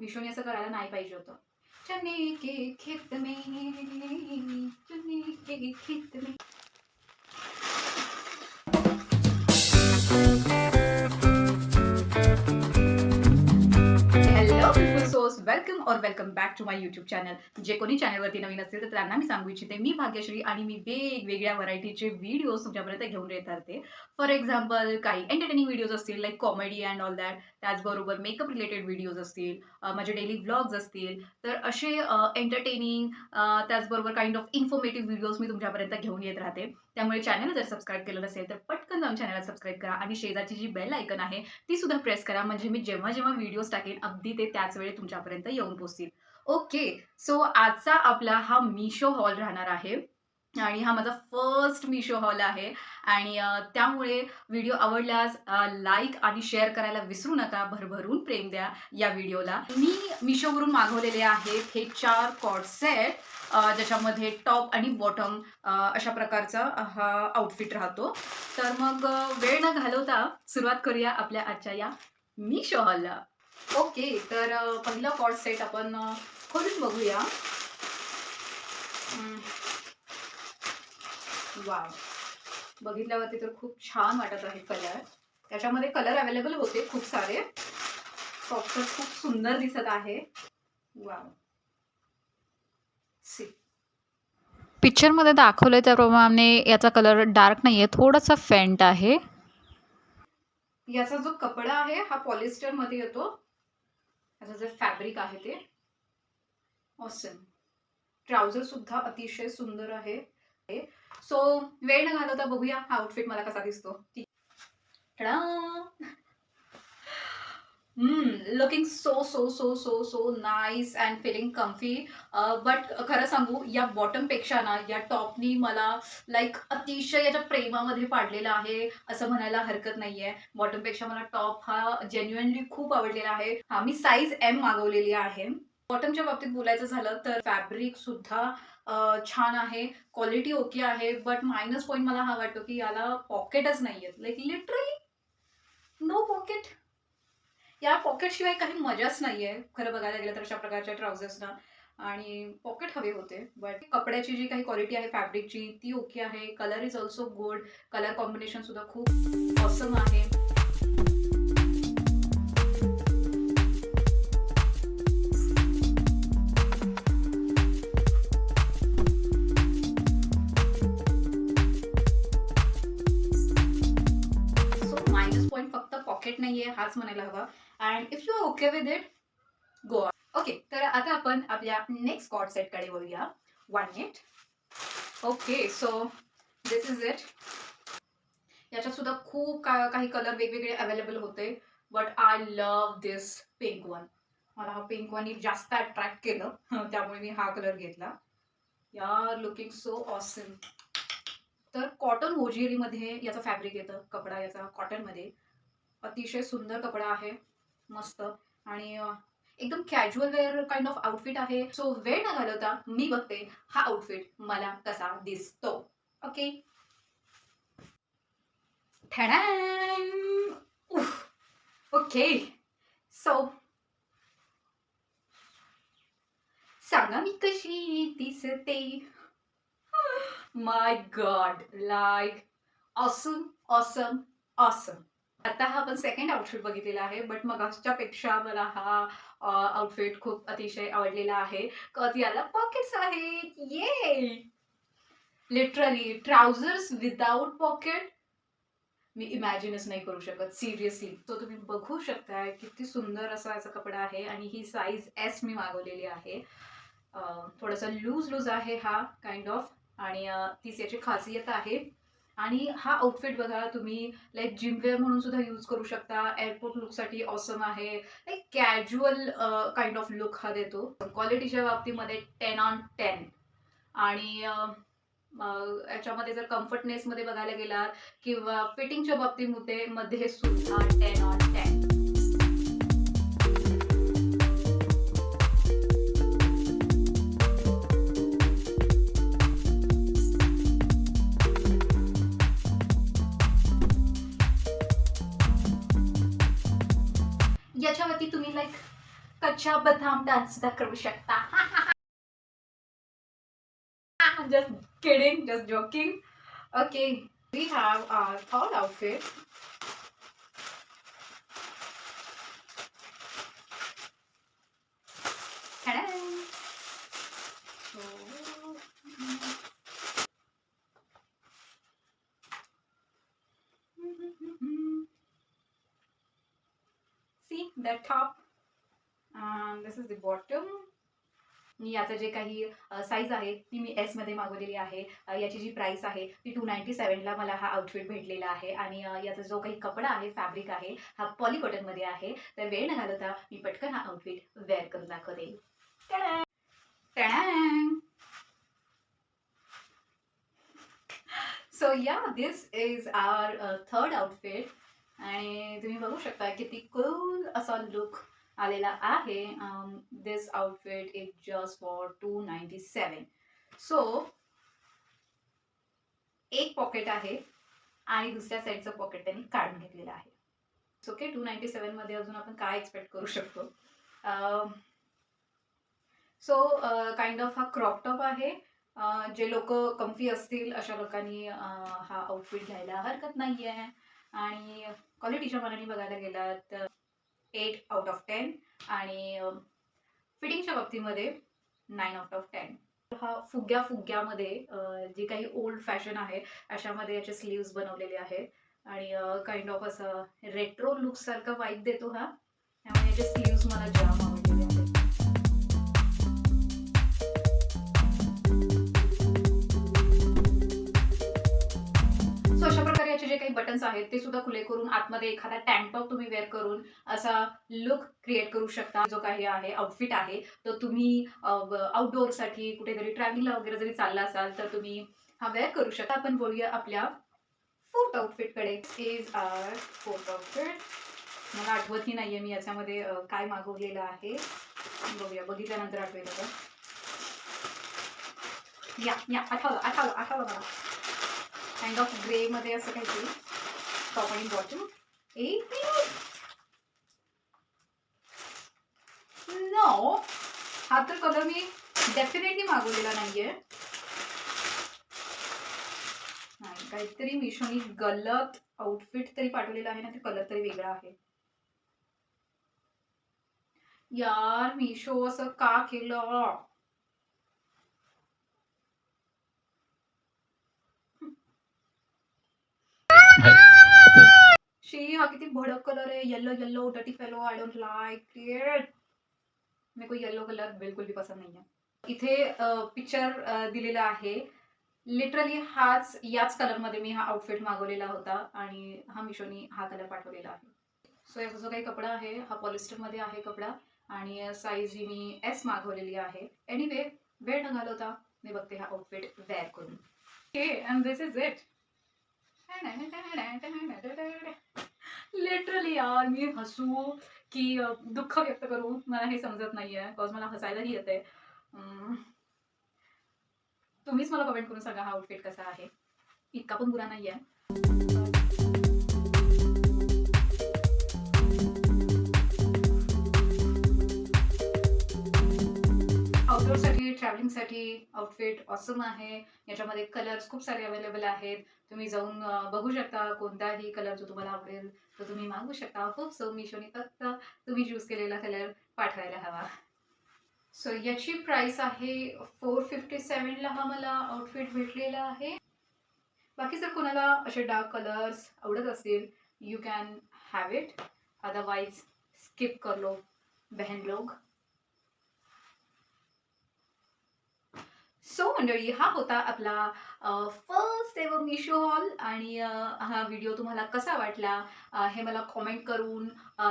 मिशोने असं करायला नाही पाहिजे होतं. चने के खेत में, चने के खेत में. हॅलो सोस, वेलकम और welcome back to my YouTube channel. जे कोणी चॅनलवरती नवीन असतील तर त्यांना मी सांगू इच्छिते, मी भाग्यश्री आणि मी वेगवेगळ्या व्हरायटीचे व्हिडिओज तुमच्यापर्यंत घेऊन येत राहते. फॉर एक्झाम्पल काही एंटरटेनिंग व्हिडिओज असतील like comedy and all that. त्याचबरोबर मेकअप रिलेटेड व्हिडिओज असतील, माझे डेली व्लॉग्स असतील. तर असे एंटरटेनिंग त्याचबरोबर काइंड ऑफ इन्फॉर्मेटिव्ह व्हिडिओज मी तुमच्यापर्यंत घेऊन येत राहते. त्यामुळे चॅनल जर सबस्क्राईब केलं नसेल तर पटकन जाऊन चॅनलला सबस्क्राईब करा आणि शेजारची जी बेल आयकन आहे ती सुद्धा प्रेस करा, म्हणजे मी जेव्हा जेव्हा व्हिडिओज टाकेन अगदी ते त्याच वेळी तुमच्यापर्यंत येऊन पोहोचतील. ओके, सो आजचा आपला हा मिशो हॉल राहणार आहे आणि हा माझा फर्स्ट मिशो हॉल आहे. आणि त्यामुळे व्हिडिओ आवडल्यास लाईक आणि शेअर करायला विसरू नका. भरभरून प्रेम द्या या व्हिडिओला. मी मिशोवरून मागवलेले आहेत हे 4 कॉर्ड सेट, ज्याच्यामध्ये टॉप आणि बॉटम अशा प्रकारचा हा आउटफिट राहतो. तर मग वेळ न घालवता सुरुवात करूया आपल्या आजच्या या मिशो हॉलला. ओके, तर पहिला कॉर्ड सेट आपण खोलून बघूया. वाव, बघितल्यावरती तर खूप छान वाटत आहे कलर. त्याच्यामध्ये कलर अवेलेबल होते खूप सारे. सॉफ्ट खूप सुंदर दिसत आहे. वाव, सी पिक्चरमध्ये दाखवलंय त्याप्रमाणे याचा कलर डार्क नाहीये, थोडासा फेंट आहे. याचा जो कपडा आहे हा पॉलिस्टर मध्ये येतो. याचं जे फॅब्रिक आहे ते ऑसम. ट्राउझर सुद्धा अतिशय सुंदर आहे. सो वेळ न घालवता बघूया हा आउटफिट मला कसा दिसतो. Looking so so so so so nice and feeling comfy. But खरं सांगू, या बॉटम पेक्षा ना या टॉपनी मला लाईक अतिशय याच्या प्रेमामध्ये पाडलेला आहे असं म्हणायला हरकत नाहीये. बॉटम पेक्षा मला टॉप हा जेन्युइनली खूप आवडलेला आहे. हा मी साईज M मागवलेली आहे. बॉटमच्या बाबतीत बोलायचं झालं तर फॅब्रिक सुद्धा छान आहे, क्वालिटी ओके आहे. बट मायनस पॉईंट मला हा वाटतो की याला पॉकेटच नाहीये. Like literally no pocket. या पॉकेट शिवाय काही मजाच नाहीये खरं बघायला गेलं तर अशा प्रकारच्या ट्राउझर्सना. आणि पॉकेट हवे होते. बट कपड्याची जी काही क्वालिटी आहे फॅब्रिकची ती ओके आहे. Colour is also good. Colour combination सुद्धा खूप ऑसम आहे. सो मायनस पॉईंट फक्त पॉकेट नाहीये हाच म्हणायला हवा. And if you are okay with it, go on. Okay, तर आता आपण आपल्या नेक्स्ट कॉर्ड सेटकडे वळूया. 1 minute. Okay, so this is it. याच्यात सुद्धा खूप काही कलर वेगवेगळे अवेलेबल होते. But I love this pink one. मला हा पिंक वन जास्त अट्रॅक्ट केलं त्यामुळे मी हा कलर घेतला. यार, लुकिंग सो ऑसम. तर कॉटन होजियरीमध्ये याचं फॅब्रिक येतं. कपडा याचा कॉटनमध्ये अतिशय सुंदर कपडा आहे, मस्त. आणि एकदम casual wear kind of outfit आहे. सो वेळ न घालवता मी बघते हा आउटफिट मला कसा दिसतो. ओके, ओके, सो सांगा मी कशी दिसते. My god, like awesome awesome awesome. आता हा आपण सेकंड आउटफिट बघितलेला आहे. बट मगाच्या पेक्षा मला हा आउटफिट खूप अतिशय आवडलेला आहे. कॉज याला पॉकेट्स आहेत. ये लिटरली ट्राउझर्स विदाउट पॉकेट मी इमॅजिनच नाही करू शकत सिरियसली. तो तुम्ही बघू शकताय किती सुंदर असा याचा कपडा आहे. आणि ही साईज S मी मागवलेली आहे. थोडासा लूज लूज आहे हा काइंड ऑफ. आणि तीच याची खासियत आहे. आणि हा आउटफिट बघा तुम्ही लाईक जिमवेअर म्हणून सुद्धा यूज करू शकता. एअरपोर्ट लुकसाठी ऑसम आहे. Like casual kind of look हा देतो. क्वालिटीच्या बाबतीमध्ये 10 on 10. आणि याच्यामध्ये जर कम्फर्टनेसमध्ये बघायला गेलात किंवा फिटिंगच्या बाबतीमध्ये सुद्धा 10 on 10. याच्यावरती तुम्ही लाईक कच्चा काजूच्या बदाम डान्स सुद्धा करू शकता. Just kidding, just joking. Okay, we have our third outfit. Ta-da! So, see that top, and this is the bottom. मी याचं जे काही साईज आहे ती मी एस मध्ये मागवलेली आहे. याची जी प्राइस आहे ती 297ला मला हा आउटफिट भेटलेला आहे आणि याचा जो काही कपडा आहे, फॅब्रिक आहे, हा पॉली कॉटनमध्ये आहे. तर वेळ न घालवता मी पटकन हा आउटफिट वेअर करून दाखवते. टॅडॅ! टॅडॅ! सो या दिस इज आवर थर्ड आउटफिट आणि तुम्ही बघू शकता किती कूल असा लुक आलेला आहे. This outfit is just for 297. So एक पॉकेट आहे आणि दुसऱ्या साईडचं पॉकेट त्यांनी काढून घेतलेलं आहे. ओके, 297 मध्ये अजून आपण काय एक्सपेक्ट करू शकतो. सो काइंड ऑफ हा क्रॉप टॉप आहे. जे लोक कम्फी असतील अशा लोकांनी हा आउटफिट घ्यायला हरकत नाही आहे. आणि क्वालिटीच्या मनाने बघायला गेलात तर 8 आउट ऑफ 10 आणि फिटिंगच्या बाबतीमध्ये 9 आउट ऑफ 10. हा फुग्यामध्ये जे काही ओल्ड फॅशन आहे अशामध्ये याचे स्लीव्स बनवलेले आहेत आणि काइंड ऑफ असं रेट्रो लुक सारखा वाईब देतो हा. त्यामुळे याचे स्लीव्स मला जाम आवडलेले आहेत. सो अशा प्रकारे याचे जे काही बटन्स आहेत ते सुद्धा खुले करून आतमध्ये एखादा टँक टॉप तुम्ही वेअर करून असा लुक क्रिएट करू शकता. जो काही आहे आउटफिट आहे तो तुम्ही आउटडोअरसाठी कुठेतरी ट्रॅव्हलिंगला वगैरे जरी चालला असाल तर तुम्ही हा वेअर करू शकता. आपण बोलूया आपल्या फोर्थ आउटफिटकडे. Is our fourth outfit. मला आठवतही नाहीये मी याच्यामध्ये काय मागवलेलं आहे. बघूया, बघितल्यानंतर आठवेल आता. या आठवलं मला. काइंड ऑफ ग्रे मध्ये असं काहीतरी टॉप आणि बॉटम. नो, हा तर कलर मी डेफिनेटली मागवलेला नाहीये. नाही, काहीतरी मिशोनी गलत आउटफिट तरी पाठवलेला आहे ना, ते कलर तरी वेगळा आहे. यार, मिशो असं का केलं? शी, हा किती भडक कलर आहे. Yellow dirty fellow. I don't like it. मेरे को येलो कलर बिल्कुल भी पसंद नहीं है. इथे पिक्चर दिलेला आहे. लिटरली याच कलरमध्ये मी हा आउटफिट मागवलेला होता आणि हा मिशोनी हा कलर पाठवलेला आहे. सो याचा जो काही कपडा आहे हा पॉलिस्टरमध्ये आहे कपडा आणि साईज ही मी एस मागवलेली आहे. एनिवे, वेळ न घालवता मी बघते हा आउटफिट वेअर करून. Okay, and this is it. Literally यार, मी हसू की दुःख व्यक्त करू मला हे समजत नाहीये. बिकॉज मला हसायलाही येते. तुम्हीच मला कमेंट करून सांगा हा आउटफिट कसा आहे. इतका पण बुरा नाहीये. आउटडोअरसाठी, ट्रॅव्हलिंगसाठी आउटफिट ऑसम आहे. याच्यामध्ये कलर्स खूप सारे अवेलेबल आहेत. तुम्ही जाऊन बघू शकता. कोणताही कलर जो तुम्हाला आवडेल तो तुम्ही मागवू शकता. होप सो मिशोने फक्त तुम्ही चूज केलेला कलर पाठवायला हवा. सो याची प्राइस आहे 457ला हा मला आउटफिट भेटलेला आहे. बाकी जर कोणाला असे डार्क कलर्स आवडत असतील, you can have it. Otherwise skip कर लो बहन लोग. सो मंडळी, हा होता आपला फर्स्ट एवर मिशो हॉल आणि हा व्हिडिओ तुम्हाला कसा वाटला हे मला कॉमेंट करून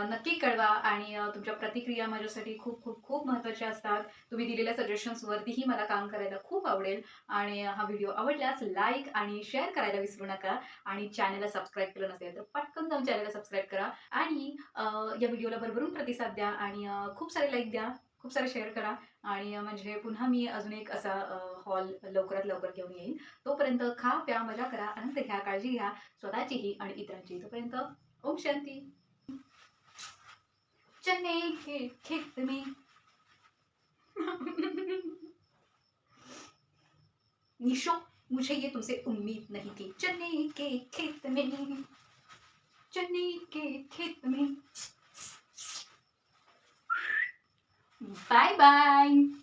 नक्की कळवा. आणि तुमच्या प्रतिक्रिया माझ्यासाठी खूप खूप खूप महत्त्वाच्या असतात. तुम्ही दिलेल्या सजेशन्सवरतीही मला काम करायला खूप आवडेल. आणि हा व्हिडिओ आवडल्यास लाईक आणि शेअर करायला विसरू नका. आणि चॅनलला सबस्क्राईब केलं नसेल तर पटकन जाऊन चॅनलला सबस्क्राईब करा आणि या व्हिडिओला भरभरून प्रतिसाद द्या आणि खूप सारे लाईक द्या, खूप सारे शेअर करा. आणि म्हणजे पुन्हा मी अजून एक असा हॉल लवकरात लवकर घेऊन येईन. तोपर्यंत खा, प्या, मजा करा, आनंद घ्या, काळजी घ्या स्वतःचीही आणि इतरांची. तोपर्यंत ओम शांती. चन्ने खेत में मीशो, मुझे ये तुमसे उम्मीद नहीं थी। चने के खेत में, चने के खेत में। Bye bye.